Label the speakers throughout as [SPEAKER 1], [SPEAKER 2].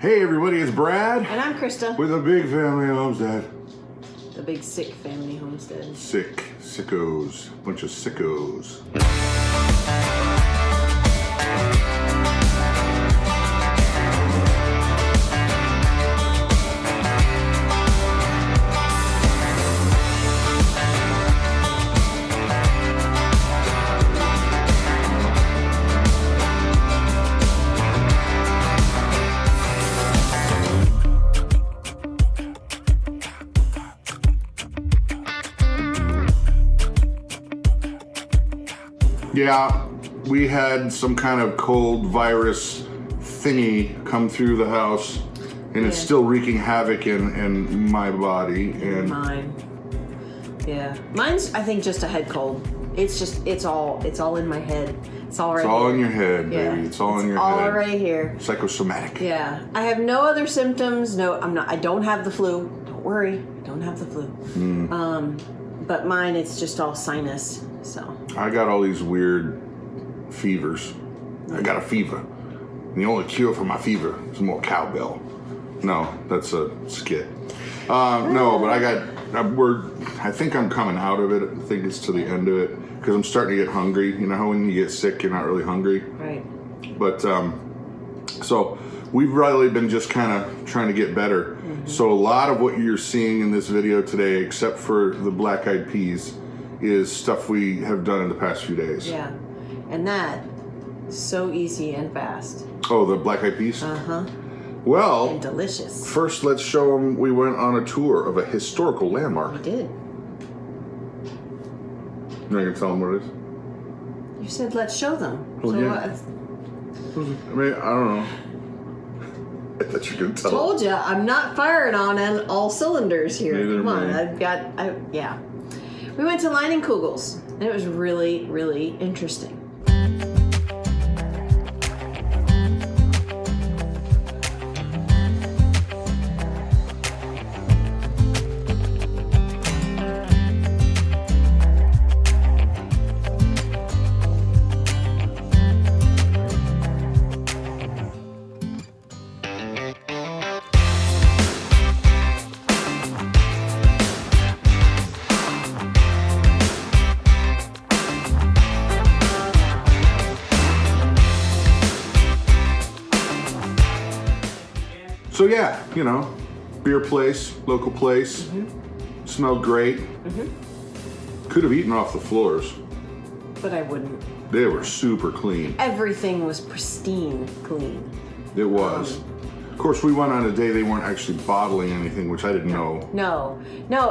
[SPEAKER 1] Hey everybody, it's Brad.
[SPEAKER 2] And I'm Christa.
[SPEAKER 1] With the Big Family Homestead.
[SPEAKER 2] The Big Sick Family Homestead.
[SPEAKER 1] Sickos. Bunch of sickos. Yeah, we had some kind of cold virus thingy come through the house, and it's still wreaking havoc in my body and
[SPEAKER 2] mine. Yeah, mine's I think just a head cold. It's all in my head. It's all right.
[SPEAKER 1] It's all
[SPEAKER 2] here.
[SPEAKER 1] in your head, baby.
[SPEAKER 2] Yeah.
[SPEAKER 1] It's all in your
[SPEAKER 2] all
[SPEAKER 1] head.
[SPEAKER 2] All right here.
[SPEAKER 1] Psychosomatic.
[SPEAKER 2] Yeah, I have no other symptoms. No, I'm not. I don't have the flu. Don't worry, I don't have the flu. But mine, it's just all sinus. So
[SPEAKER 1] I got all these weird fevers. I got a fever. And the only cure for my fever is more cowbell. No, that's a skit. No, but I think I'm coming out of it. I think it's to the end of it because I'm starting to get hungry. You know how when you get sick, you're not really hungry?
[SPEAKER 2] Right.
[SPEAKER 1] But, so we've really been just kind of trying to get better. Mm-hmm. So a lot of what you're seeing in this video today, except for the black-eyed peas, is stuff we have done in the past few days.
[SPEAKER 2] Yeah, and that so easy and fast.
[SPEAKER 1] Oh, the black-eyed peas?
[SPEAKER 2] Uh-huh.
[SPEAKER 1] Well,
[SPEAKER 2] and delicious.
[SPEAKER 1] First, let's show them we went on a tour of a historical landmark.
[SPEAKER 2] We did.
[SPEAKER 1] You're not going to tell them what it is?
[SPEAKER 2] You said let's show them.
[SPEAKER 1] Well,
[SPEAKER 2] so
[SPEAKER 1] yeah. I mean, I don't know. I thought you could tell.
[SPEAKER 2] Told you, I'm not firing on all cylinders here.
[SPEAKER 1] Neither
[SPEAKER 2] Come on,
[SPEAKER 1] me.
[SPEAKER 2] yeah. We went to Leinenkugels, and it was really, really interesting.
[SPEAKER 1] So yeah, you know, beer place, local place, smelled great. Could have eaten off the floors.
[SPEAKER 2] But I wouldn't.
[SPEAKER 1] They were super clean.
[SPEAKER 2] Everything was pristine clean.
[SPEAKER 1] It was. Of course, we went on a day they weren't actually bottling anything, which I didn't know.
[SPEAKER 2] No,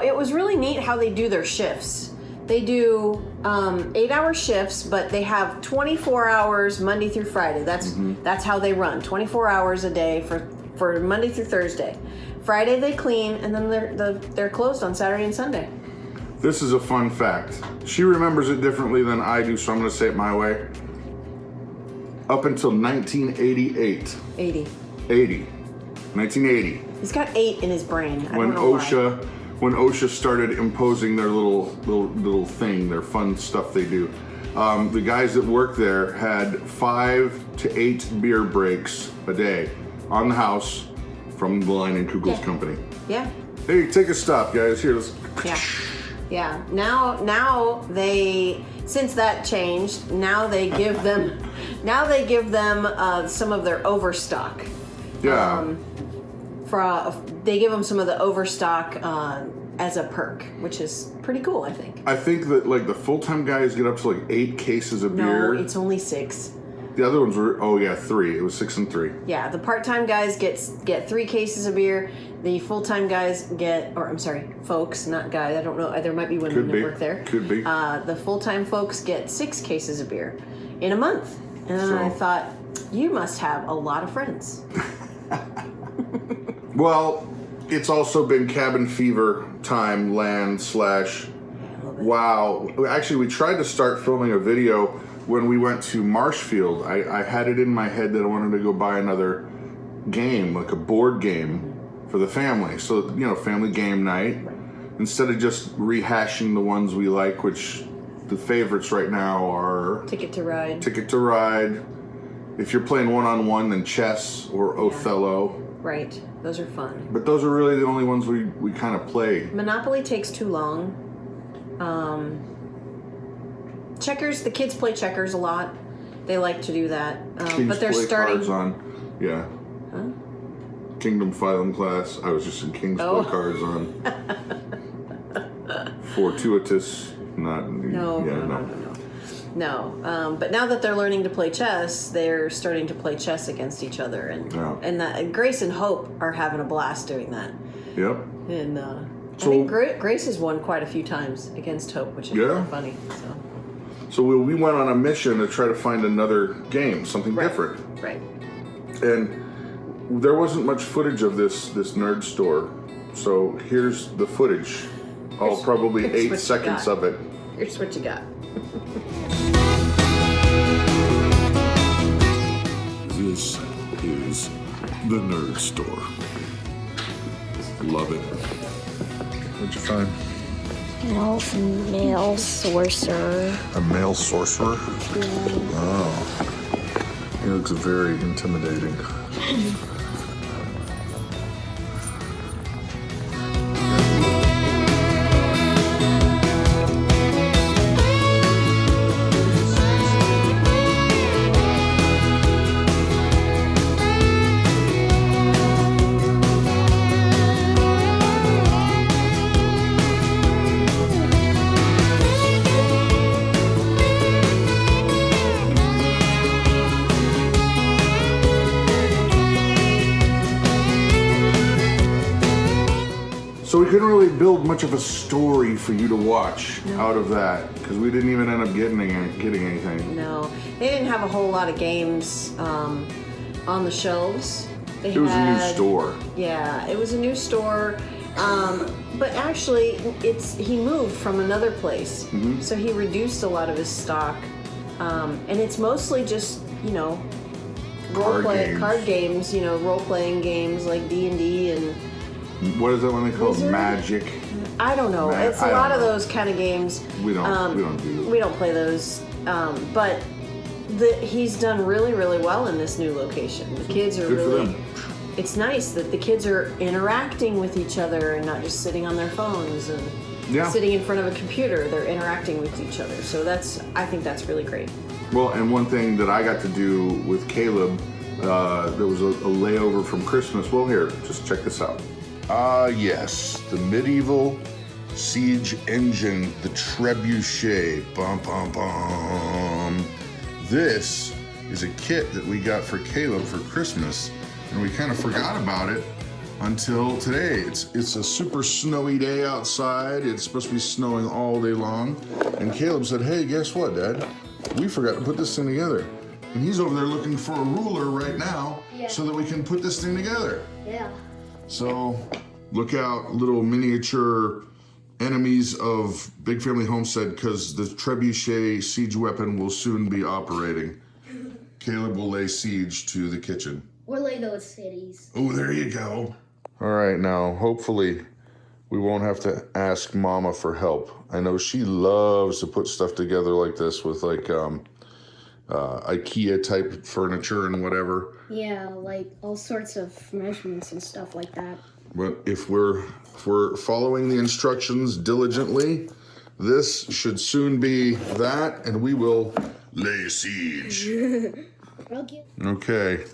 [SPEAKER 2] it was really neat how they do their shifts. They do 8-hour shifts, but they have 24 hours Monday through Friday. That's how they run. 24 hours a day for Monday through Thursday. Friday they clean, and then they're closed on Saturday and Sunday.
[SPEAKER 1] This is a fun fact. She remembers it differently than I do, so I'm going to say it my way. Up until 1988. 1980.
[SPEAKER 2] He's got 8 in his brain. I
[SPEAKER 1] When
[SPEAKER 2] don't know
[SPEAKER 1] OSHA, when OSHA started imposing their little thing, their fun stuff they do. The guys that worked there had 5 to 8 beer breaks a day on the house from the Leinenkugel company.
[SPEAKER 2] Yeah.
[SPEAKER 1] Hey, take a stop, guys. Here, let's.
[SPEAKER 2] Yeah. Now they, since that changed, now they give them some of their overstock.
[SPEAKER 1] Yeah.
[SPEAKER 2] They give them some of the overstock as a perk, which is pretty cool, I think.
[SPEAKER 1] I think that like the full-time guys get up to like 8 cases of beer.
[SPEAKER 2] No, it's only 6.
[SPEAKER 1] The other ones were 3. It was 6 and 3.
[SPEAKER 2] Yeah, the part-time guys get 3 cases of beer. The full-time guys folks, not guys. I don't know. There might be women that work there.
[SPEAKER 1] Could be.
[SPEAKER 2] The full-time folks get 6 cases of beer in a month. And I thought, you must have a lot of friends.
[SPEAKER 1] Well, it's also been cabin fever time, wow. Actually, we tried to start filming a video when we went to Marshfield. I had it in my head that I wanted to go buy another game, like a board game for the family. So, you know, family game night. Instead of just rehashing the ones we like, which the favorites right now are
[SPEAKER 2] Ticket to Ride.
[SPEAKER 1] If you're playing one-on-one, then chess or Othello.
[SPEAKER 2] Right. Those are fun.
[SPEAKER 1] But those are really the only ones we kind of play.
[SPEAKER 2] Monopoly takes too long. Checkers, the kids play checkers a lot. They like to do that.
[SPEAKER 1] Kings
[SPEAKER 2] but they're
[SPEAKER 1] play
[SPEAKER 2] starting.
[SPEAKER 1] cards on. Yeah.
[SPEAKER 2] Huh?
[SPEAKER 1] Kingdom Phylum class. I was just in Kings play cards on. Fortuitous. Not.
[SPEAKER 2] No. But now that they're learning to play chess, they're starting to play chess against each other, and Grace and Hope are having a blast doing that.
[SPEAKER 1] Yep.
[SPEAKER 2] And I think Grace has won quite a few times against Hope, which is really funny.
[SPEAKER 1] So we went on a mission to try to find another game, something different.
[SPEAKER 2] Right.
[SPEAKER 1] And there wasn't much footage of this nerd store. So here's the footage. Probably 8 seconds of it.
[SPEAKER 2] Here's what you got.
[SPEAKER 1] This is the nerd store. Love it. What'd you find?
[SPEAKER 3] Male sorcerer.
[SPEAKER 1] A male sorcerer?
[SPEAKER 3] Yeah.
[SPEAKER 1] Oh. He looks very intimidating. So we couldn't really build much of a story for you to watch out of that because we didn't even end up getting anything.
[SPEAKER 2] No, they didn't have a whole lot of games on the shelves.
[SPEAKER 1] It was a new store.
[SPEAKER 2] Yeah, it was a new store. But actually, he moved from another place, so he reduced a lot of his stock, and it's mostly just card games, role-playing games like D&D and.
[SPEAKER 1] What is that one they call?
[SPEAKER 2] Wizard?
[SPEAKER 1] Magic.
[SPEAKER 2] I don't know. It's a lot of those kind of games.
[SPEAKER 1] We don't do those.
[SPEAKER 2] We don't play those. But he's done really, really well in this new location. The kids are really. It's nice that the kids are interacting with each other and not just sitting on their phones and sitting in front of a computer. They're interacting with each other. So I think that's really great.
[SPEAKER 1] Well, and one thing that I got to do with Caleb, there was a layover from Christmas. Well, here, just check this out. Yes, the medieval siege engine, the trebuchet. Bum, bum, bum. This is a kit that we got for Caleb for Christmas, and we kind of forgot about it until today. It's a super snowy day outside. It's supposed to be snowing all day long. And Caleb said, hey, guess what, Dad? We forgot to put this thing together. And he's over there looking for a ruler right now so that we can put this thing together.
[SPEAKER 3] Yeah.
[SPEAKER 1] So look out, little miniature enemies of Big Family Homestead, because the trebuchet siege weapon will soon be operating. Caleb will lay siege to the kitchen.
[SPEAKER 3] Or Lego cities.
[SPEAKER 1] Oh, there you go. All right, now hopefully we won't have to ask Mama for help. I know she loves to put stuff together like this with like IKEA type furniture and whatever.
[SPEAKER 3] Yeah, like all sorts of measurements and stuff like that.
[SPEAKER 1] But if we're following the instructions diligently, this should soon be that, and we will lay siege. Okay,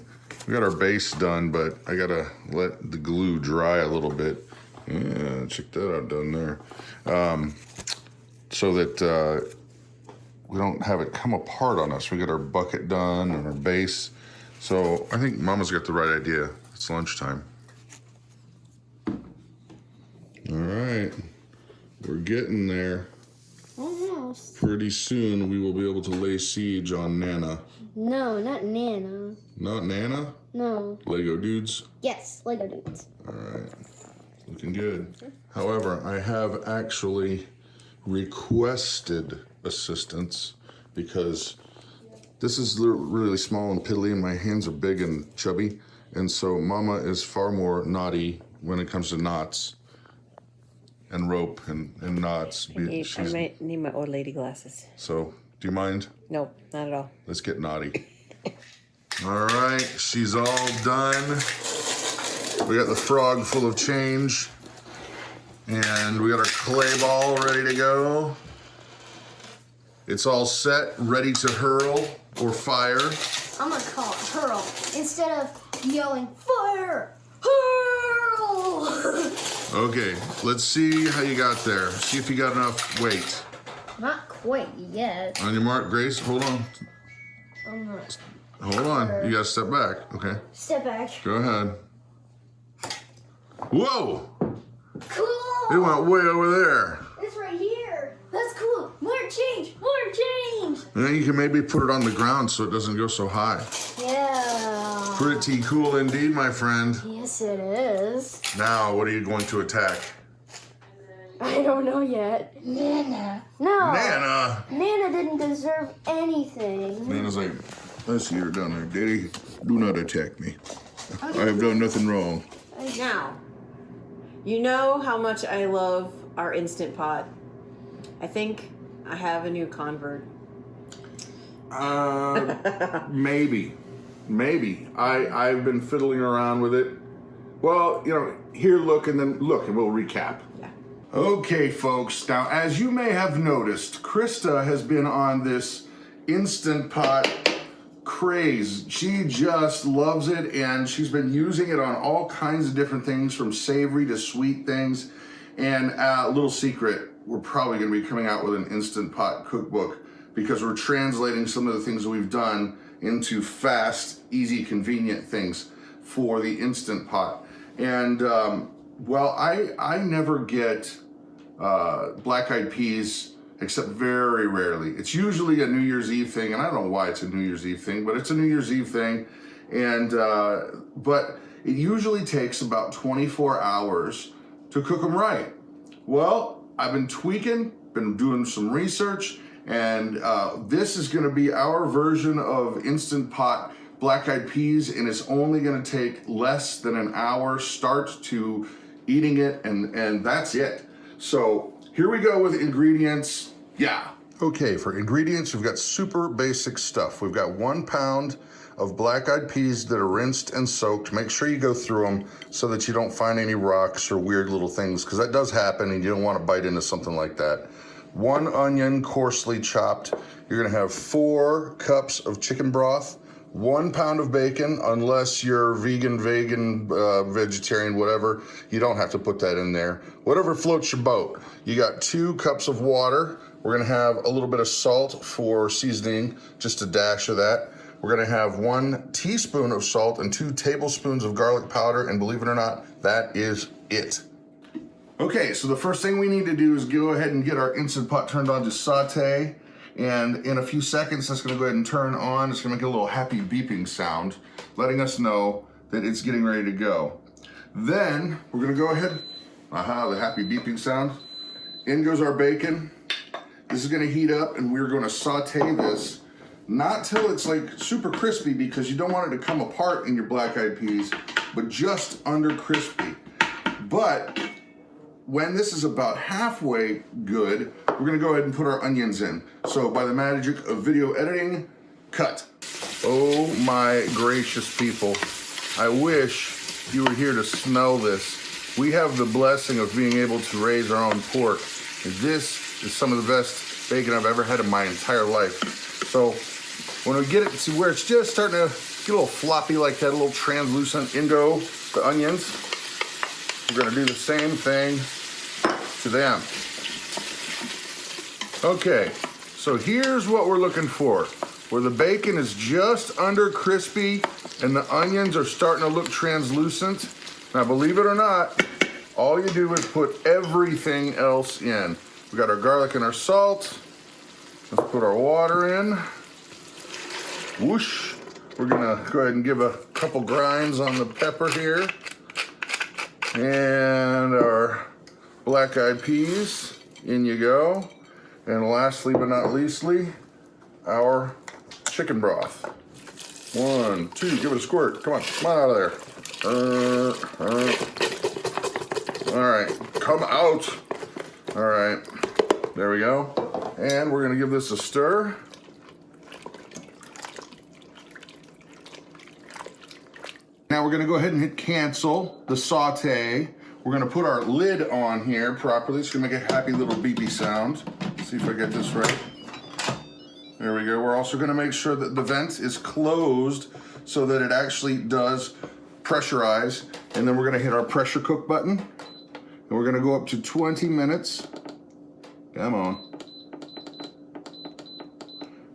[SPEAKER 1] we got our base done, but I gotta let the glue dry a little bit. Yeah, check that out down there. So that we don't have it come apart on us. We got our bucket done and our base. So I think Mama's got the right idea. It's lunchtime. All right, we're getting there.
[SPEAKER 3] Almost.
[SPEAKER 1] Pretty soon we will be able to lay siege on Nana.
[SPEAKER 3] No, not Nana.
[SPEAKER 1] Not Nana?
[SPEAKER 3] No.
[SPEAKER 1] Lego dudes?
[SPEAKER 3] Yes, Lego dudes.
[SPEAKER 1] All right, looking good. However, I have actually requested assistance because this is really small and piddly and my hands are big and chubby. And so Mama is far more naughty when it comes to knots and rope and knots.
[SPEAKER 2] I might need my old lady glasses.
[SPEAKER 1] So, do you mind?
[SPEAKER 2] Nope, not at all.
[SPEAKER 1] Let's get naughty. All right, she's all done. We got the frog full of change. And we got our clay ball ready to go. It's all set, ready to hurl or fire.
[SPEAKER 3] I'm gonna call it hurl instead of yelling fire. Hurl!
[SPEAKER 1] Okay, let's see how you got there. See if you got enough weight.
[SPEAKER 3] Not quite yet.
[SPEAKER 1] On your mark, Grace, hold on.
[SPEAKER 3] I'm not.
[SPEAKER 1] Hold on, you gotta step back, okay?
[SPEAKER 3] Step back.
[SPEAKER 1] Go ahead. Whoa!
[SPEAKER 3] Cool!
[SPEAKER 1] It went way over there.
[SPEAKER 3] It's right here. That's cool. More change. More change.
[SPEAKER 1] And then you can maybe put it on the ground so it doesn't go so high.
[SPEAKER 3] Yeah.
[SPEAKER 1] Pretty cool indeed, my friend.
[SPEAKER 3] Yes, it is.
[SPEAKER 1] Now, what are you going to attack?
[SPEAKER 3] I don't know yet. Nana. No.
[SPEAKER 1] Nana!
[SPEAKER 3] Nana didn't deserve anything.
[SPEAKER 1] Nana's like, I see her down there. Daddy, do not attack me. I have done nothing wrong.
[SPEAKER 2] Now, you know how much I love our Instant Pot. I think I have a new convert.
[SPEAKER 1] Maybe. I've been fiddling around with it. Well, you know, here, look, and then look, and we'll recap.
[SPEAKER 2] Yeah.
[SPEAKER 1] Okay, folks. Now, as you may have noticed, Christa has been on this Instant Pot craze. She just loves it, and she's been using it on all kinds of different things, from savory to sweet things. And a little secret, we're probably going to be coming out with an Instant Pot cookbook, because we're translating some of the things that we've done into fast, easy, convenient things for the Instant Pot. And well, I never get black-eyed peas except very rarely. It's usually a New Year's Eve thing, and I don't know why it's a New Year's Eve thing, but it's a New Year's Eve thing. And but it usually takes about 24 hours to cook them right. Well, I've been tweaking, been doing some research, and this is gonna be our version of Instant Pot black-eyed peas, and it's only gonna take less than an hour start to eating it, and that's it. So here we go with ingredients. Yeah. Okay, for ingredients, we've got super basic stuff. We've got 1 pound of black-eyed peas that are rinsed and soaked. Make sure you go through them so that you don't find any rocks or weird little things, because that does happen and you don't want to bite into something like that. 1 onion, coarsely chopped. You're gonna have 4 cups of chicken broth, 1 pound of bacon. Unless you're vegan, vegetarian, whatever, you don't have to put that in there. Whatever floats your boat. You got 2 cups of water. We're gonna have a little bit of salt for seasoning, just a dash of that. We're gonna have 1 teaspoon of salt and 2 tablespoons of garlic powder, and believe it or not, that is it. Okay, so the first thing we need to do is go ahead and get our Instant Pot turned on to saute. And in a few seconds, that's gonna go ahead and turn on. It's gonna make a little happy beeping sound, letting us know that it's getting ready to go. Then we're gonna go ahead, the happy beeping sound. In goes our bacon. This is gonna heat up, and we're gonna saute this, not till it's like super crispy, because you don't want it to come apart in your black-eyed peas, but just under crispy. But when this is about halfway good, we're gonna go ahead and put our onions in. So by the magic of video editing, cut. Oh my gracious people. I wish you were here to smell this. We have the blessing of being able to raise our own pork. And this is some of the best bacon I've ever had in my entire life. So when we get it to where it's just starting to get a little floppy like that, a little translucent, in go the onions. We're gonna do the same thing to them. Okay, so here's what we're looking for. Where the bacon is just under crispy and the onions are starting to look translucent. Now, believe it or not, all you do is put everything else in. We got our garlic and our salt. Let's put our water in. Whoosh. We're gonna go ahead and give a couple grinds on the pepper here. And our black-eyed peas, in you go. And lastly but not leastly, our chicken broth. 1, 2, give it a squirt. Come on out of there. All right, come out. All right, there we go. And we're gonna give this a stir. Now we're we're gonna go ahead and hit cancel the saute. We're gonna put our lid on here properly. It's gonna make a happy little beepy sound. See if I get this right. There we go. We're also gonna make sure that the vent is closed so that it actually does pressurize. And then we're gonna hit our pressure cook button. And we're gonna go up to 20 minutes. Come on.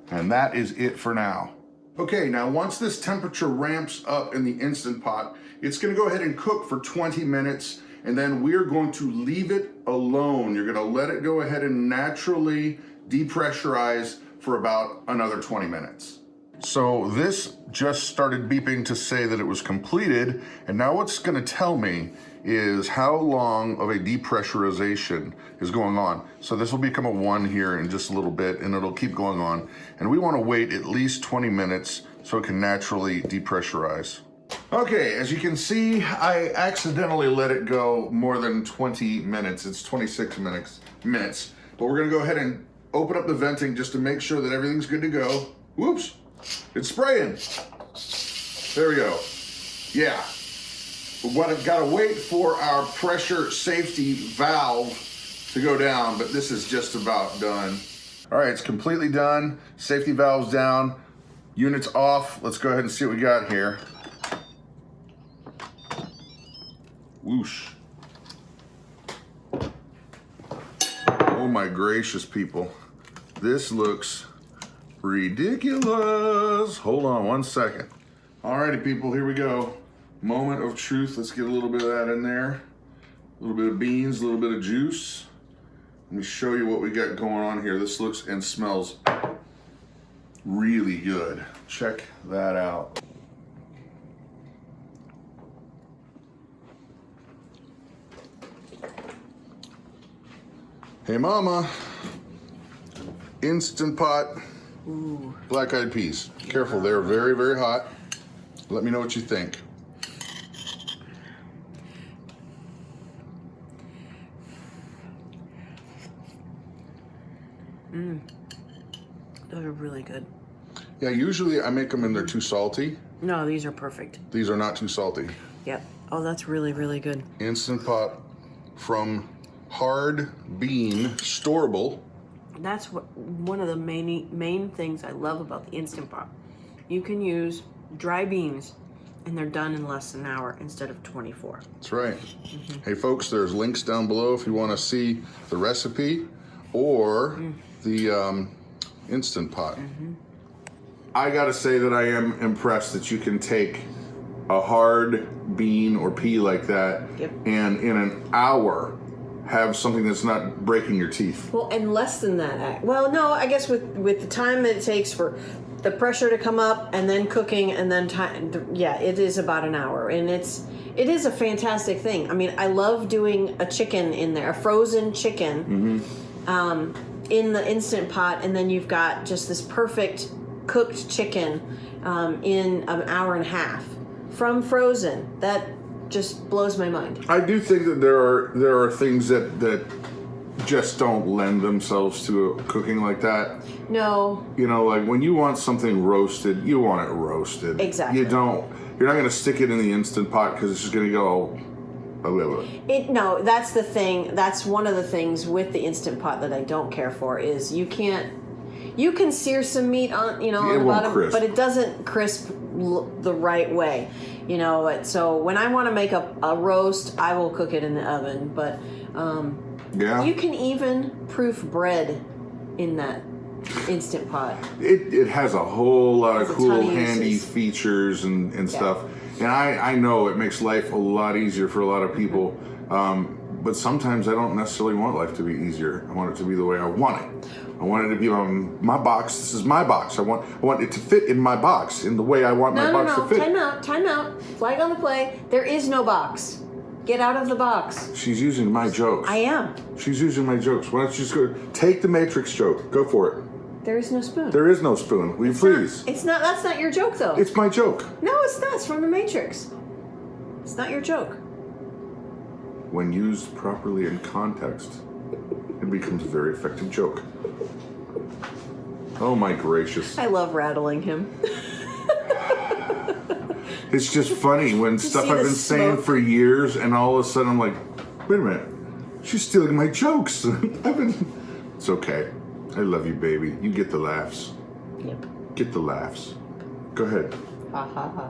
[SPEAKER 1] And that is it for now. Okay, now once this temperature ramps up in the Instant Pot, it's gonna go ahead and cook for 20 minutes, and then we're going to leave it alone. You're gonna let it go ahead and naturally depressurize for about another 20 minutes. So this just started beeping to say that it was completed, and now what's gonna tell me is how long of a depressurization is going on. So this will become a 1 here in just a little bit, and it'll keep going on. And we wanna wait at least 20 minutes so it can naturally depressurize. Okay, as you can see, I accidentally let it go more than 20 minutes. It's 26 minutes. But we're gonna go ahead and open up the venting just to make sure that everything's good to go. Whoops, it's spraying. There we go. Yeah. I've got to wait for our pressure safety valve to go down, but this is just about done. All right, it's completely done. Safety valve's down, unit's off. Let's go ahead and see what we got here. Whoosh. Oh my gracious, people. This looks ridiculous. Hold on 1 second. Alrighty, people, here we go. Moment of truth. Let's get a little bit of that in there. A little bit of beans, a little bit of juice. Let me show you what we got going on here. This looks and smells really good. Check that out. Hey mama, Instant Pot.
[SPEAKER 2] Ooh.
[SPEAKER 1] Black eyed peas. Careful, they're very, very hot. Let me know what you think.
[SPEAKER 2] Those are really good.
[SPEAKER 1] Yeah, usually I make them and they're too salty.
[SPEAKER 2] No, these are perfect.
[SPEAKER 1] These are not too salty.
[SPEAKER 2] Yep. Oh, that's really, really good.
[SPEAKER 1] Instant Pot from Hard Bean Storable.
[SPEAKER 2] That's one of the main things I love about the Instant Pot. You can use dry beans and they're done in less than an hour instead of 24.
[SPEAKER 1] That's right. Hey folks, there's links down below if you want to see the recipe or the Instant Pot. I gotta say that I am impressed that you can take a hard bean or pea like that and in an hour have something that's not breaking your teeth.
[SPEAKER 2] Well, and less than that. Well, no, I guess with the time that it takes for the pressure to come up and then cooking and then time, yeah, it is about an hour, and it is a fantastic thing. I mean, I love doing a chicken in there, a frozen chicken, in the Instant Pot, and then you've got just this perfect cooked chicken in an hour and a half from frozen. That just blows my mind.
[SPEAKER 1] I do think that there are things that just don't lend themselves to cooking like that.
[SPEAKER 2] No.
[SPEAKER 1] You know, like when you want something roasted, you want it roasted.
[SPEAKER 2] Exactly.
[SPEAKER 1] You're not going to stick it in the Instant Pot because it's just going to go.
[SPEAKER 2] No, that's the thing. That's one of the things with the Instant Pot that I don't care for is you can sear some meat on, on the bottom, crisp. But it doesn't crisp the right way, So when I want to make a roast, I will cook it in the oven. But you can even proof bread in that Instant Pot.
[SPEAKER 1] It has a whole lot of cool, handy features and stuff. And I know it makes life a lot easier for a lot of people. But sometimes I don't necessarily want life to be easier. I want it to be the way I want it. I want it to be on my box. This is my box. I want it to fit in my box in the way I want my box to fit.
[SPEAKER 2] Time out. Flag on the play. There is no box. Get out of the box.
[SPEAKER 1] She's using my jokes.
[SPEAKER 2] I am.
[SPEAKER 1] She's using my jokes. Why don't you just go take the Matrix joke? Go for it.
[SPEAKER 2] There is no spoon.
[SPEAKER 1] There is no spoon. Will you please?
[SPEAKER 2] It's not. That's not your joke, though.
[SPEAKER 1] It's my joke.
[SPEAKER 2] No, it's not. It's from the Matrix. It's not your joke.
[SPEAKER 1] When used properly in context, it becomes a very effective joke. Oh my gracious.
[SPEAKER 2] I love rattling him.
[SPEAKER 1] It's just funny when stuff
[SPEAKER 2] see
[SPEAKER 1] I've
[SPEAKER 2] the
[SPEAKER 1] been saying
[SPEAKER 2] smoke?
[SPEAKER 1] for years, and all of a sudden I'm like, wait a minute, she's stealing my jokes. It's okay. I love you, baby. You get the laughs.
[SPEAKER 2] Yep.
[SPEAKER 1] Get the laughs. Go ahead.
[SPEAKER 2] Ha ha ha.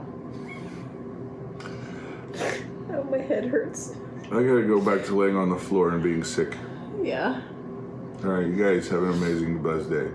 [SPEAKER 2] Oh, my head hurts.
[SPEAKER 1] I gotta go back to laying on the floor and being sick.
[SPEAKER 2] Yeah.
[SPEAKER 1] All right, you guys have an amazing, blessed day.